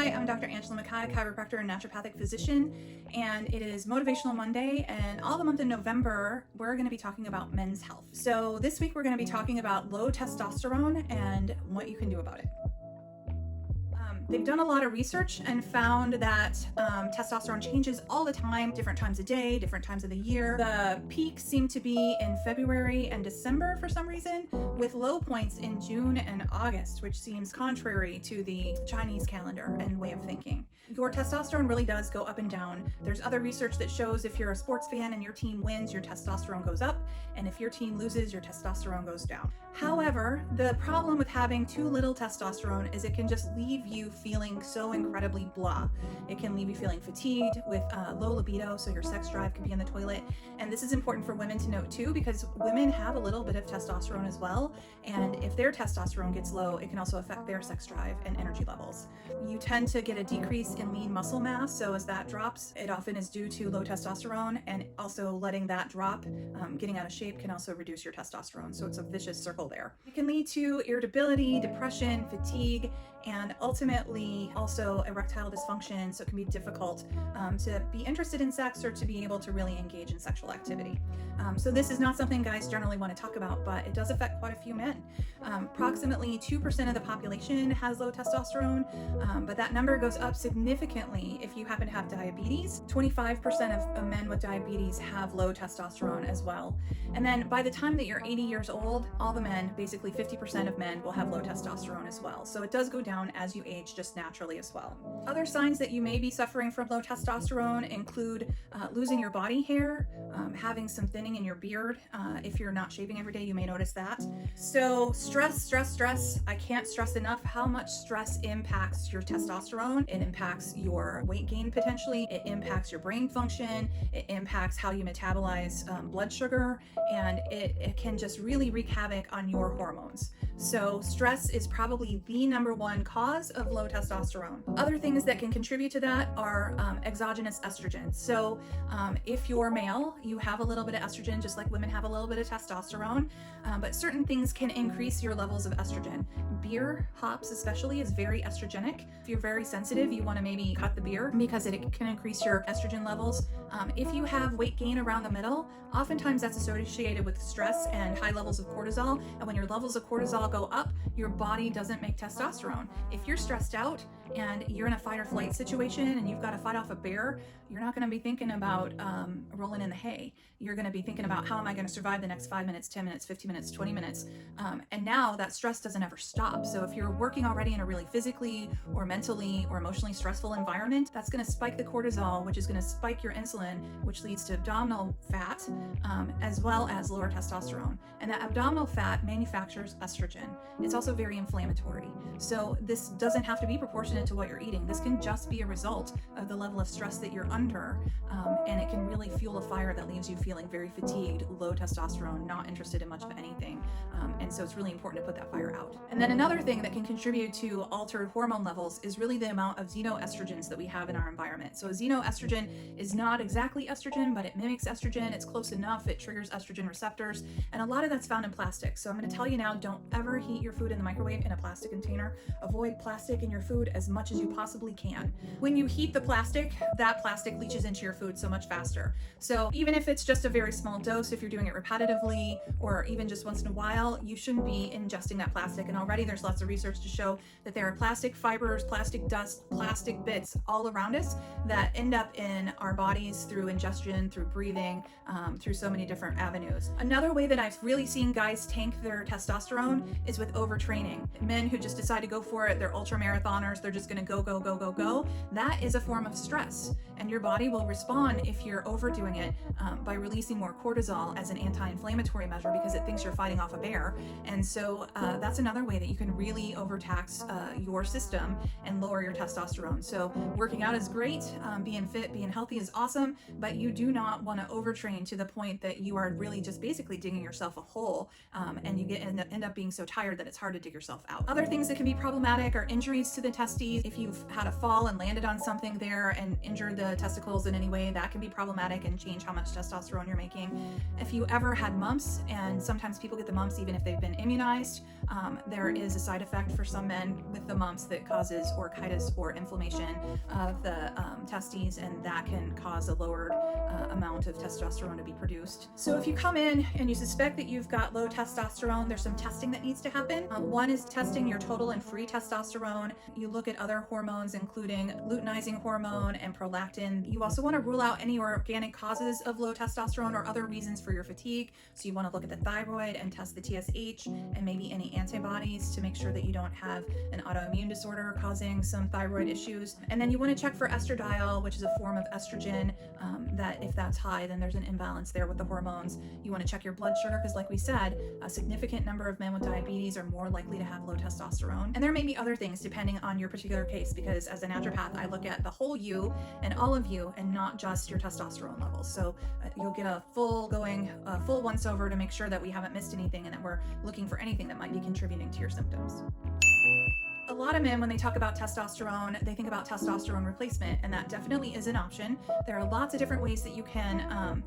Hi, I'm Dr. Angela Mackay, chiropractor and naturopathic physician, and it is Motivational Monday, and all the month in November, we're going to be talking about men's health. So this week, we're going to be talking about low testosterone and what you can do about it. They've done a lot of research and found that testosterone changes all the time, different times of day, different times of the year. The peaks seem to be in February and December for some reason, with low points in June and August, which seems contrary to the Chinese calendar and way of thinking. Your testosterone really does go up and down. There's other research that shows if you're a sports fan and your team wins, your testosterone goes up, and if your team loses, your testosterone goes down. However, the problem with having too little testosterone is it can just leave you feeling so incredibly blah. It can leave you feeling fatigued with low libido, so your sex drive can be in the toilet. And this is important for women to note too, because women have a little bit of testosterone as well. And if their testosterone gets low, it can also affect their sex drive and energy levels. You tend to get a decrease in lean muscle mass, so as that drops, it often is due to low testosterone, and also letting that drop, getting out of shape, can also reduce your testosterone. So it's a vicious circle there. It can lead to irritability, depression, fatigue, and ultimately also erectile dysfunction, so it can be difficult to be interested in sex or to be able to really engage in sexual activity. So this is not something guys generally want to talk about, but it does affect quite a few men. Approximately 2% of the population has low testosterone, but that number goes up significantly if you happen to have diabetes. 25% of men with diabetes have low testosterone as well. And then by the time that you're 80 years old, all the men, basically 50% of men, will have low testosterone as well. So it does go down as you age just naturally as well. Other signs that you may be suffering from low testosterone include losing your body hair, having some thinning in your beard. If you're not shaving every day, you may notice that. So stress. I can't stress enough how much stress impacts your testosterone. It impacts your weight gain potentially. It impacts your brain function. It impacts how you metabolize blood sugar, and it can just really wreak havoc on your hormones. So stress is probably the number one cause of low testosterone. Other things that can contribute to that are exogenous estrogen. So if you're male, you have a little bit of estrogen, just like women have a little bit of testosterone, but certain things can increase your levels of estrogen. Beer, hops especially, is very estrogenic. If you're very sensitive, you want to maybe cut the beer because it can increase your estrogen levels. If you have weight gain around the middle, oftentimes that's associated with stress and high levels of cortisol. And when your levels of cortisol go up, your body doesn't make testosterone. If you're stressed out and you're in a fight or flight situation and you've got to fight off a bear, you're not going to be thinking about rolling in the hay. You're going to be thinking about, how am I going to survive the next 5 minutes, 10 minutes, 15 minutes, 20 minutes? And now that stress doesn't ever stop. So if you're working already in a really physically or mentally or emotionally stressful environment, that's going to spike the cortisol, which is going to spike your insulin, which leads to abdominal fat, as well as lower testosterone. And that abdominal fat manufactures estrogen. It's also very inflammatory. So this doesn't have to be proportionate to what you're eating. This can just be a result of the level of stress that you're under, and it can really fuel a fire that leaves you feeling very fatigued, low testosterone, not interested in much of anything. And so it's really important to put that fire out. And then another thing that can contribute to altered hormone levels is really the amount of xenoestrogens that we have in our environment. So xenoestrogen is not exactly estrogen, but it mimics estrogen. It's close enough. It triggers estrogen receptors. And a lot of that's found in plastic. So I'm going to tell you now, don't ever heat your food in the microwave in a plastic container. Avoid plastic in your food as much as you possibly can. When you heat the plastic, that plastic leaches into your food so much faster. So even if it's just a very small dose, if you're doing it repetitively or even just once in a while, you shouldn't be ingesting that plastic. And already there's lots of research to show that there are plastic fibers, plastic dust, plastic bits all around us that end up in our bodies through ingestion, through breathing, through so many different avenues. Another way that I've really seen guys tank their testosterone is with overtraining. Men who just decide to go for it, they're ultra marathoners, they're just going to go. That is a form of stress, and your body will respond if you're overdoing it by releasing more cortisol as an anti-inflammatory measure because it thinks you're fighting off a bear. And so that's another way that you can really overtax your system and lower your testosterone. So working out is great, being fit, being healthy is awesome, but you do not want to overtrain to the point that you are really just basically digging yourself a hole, and you end up being so tired that it's hard to dig yourself out. Other things that can be problematic are injuries to the testes. testes. If you've had a fall and landed on something there and injured the testicles in any way, that can be problematic and change how much testosterone you're making. If you ever had mumps, and sometimes people get the mumps even if they've been immunized, there is a side effect for some men with the mumps that causes orchitis or inflammation of the testes, and that can cause a lowered amount of testosterone to be produced. So if you come in and you suspect that you've got low testosterone, there's some testing that needs to happen. One is testing your total and free testosterone. You look at other hormones, including luteinizing hormone and prolactin. You also want to rule out any organic causes of low testosterone or other reasons for your fatigue. So you want to look at the thyroid and test the TSH and maybe any antibodies to make sure that you don't have an autoimmune disorder causing some thyroid issues. And then you want to check for estradiol, which is a form of estrogen, that if that's high, then there's an imbalance there with the hormones. You want to check your blood sugar because, like we said, a significant number of men with diabetes are more likely to have low testosterone. And there may be other things depending on your particular case, because as a naturopath, I look at the whole you and all of you and not just your testosterone levels. So you'll get a full once over to make sure that we haven't missed anything and that we're looking for anything that might be contributing to your symptoms. A lot of men, when they talk about testosterone, they think about testosterone replacement, and that definitely is an option. There are lots of different ways that you can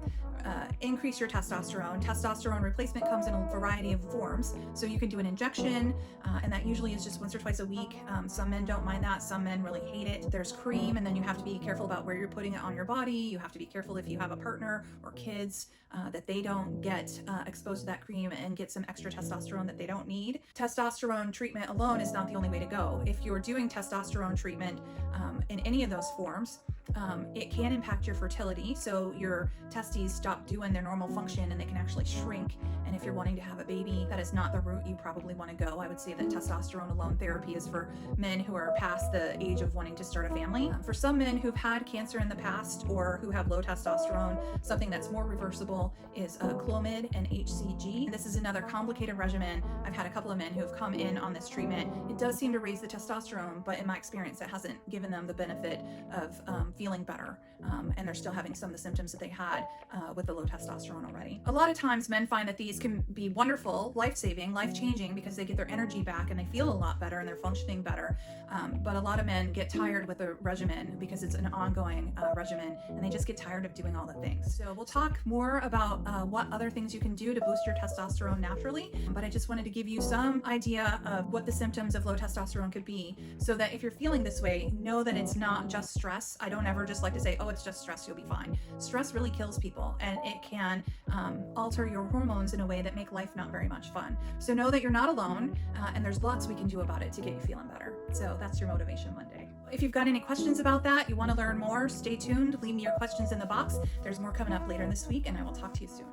increase your testosterone. Testosterone replacement comes in a variety of forms. So you can do an injection, and that usually is just once or twice a week. Some men don't mind that. Some men really hate it. There's cream, and then you have to be careful about where you're putting it on your body. You have to be careful if you have a partner or kids that they don't get exposed to that cream and get some extra testosterone that they don't need. Testosterone treatment alone is not the only way to go. If you're doing testosterone treatment in any of those forms, it can impact your fertility. So your testes stop doing their normal function and they can actually shrink. And if you're wanting to have a baby, that is not the route you probably want to go. I would say that testosterone alone therapy is for men who are past the age of wanting to start a family. For some men who've had cancer in the past or who have low testosterone, something that's more reversible is Clomid and HCG. This is another complicated regimen. I've had a couple of men who have come in on this treatment. It does seem to raise the testosterone, but in my experience, it hasn't given them the benefit of feeling better. And they're still having some of the symptoms that they had with the low testosterone already. A lot of times men find that these can be wonderful, life-saving, life-changing because they get their energy back and they feel a lot better and they're functioning better. But a lot of men get tired with the regimen because it's an ongoing regimen and they just get tired of doing all the things. So we'll talk more about what other things you can do to boost your testosterone naturally. But I just wanted to give you some idea of what the symptoms of low testosterone could be so that if you're feeling this way, know that it's not just stress. I don't ever just like to say, oh, it's just stress, you'll be fine. Stress really kills people and it can alter your hormones in a way that make life not very much fun. So know that you're not alone and there's lots we can do about it to get you feeling better. So that's your Motivation Monday. If you've got any questions about that, you want to learn more, stay tuned, leave me your questions in the box. There's more coming up later this week and I will talk to you soon.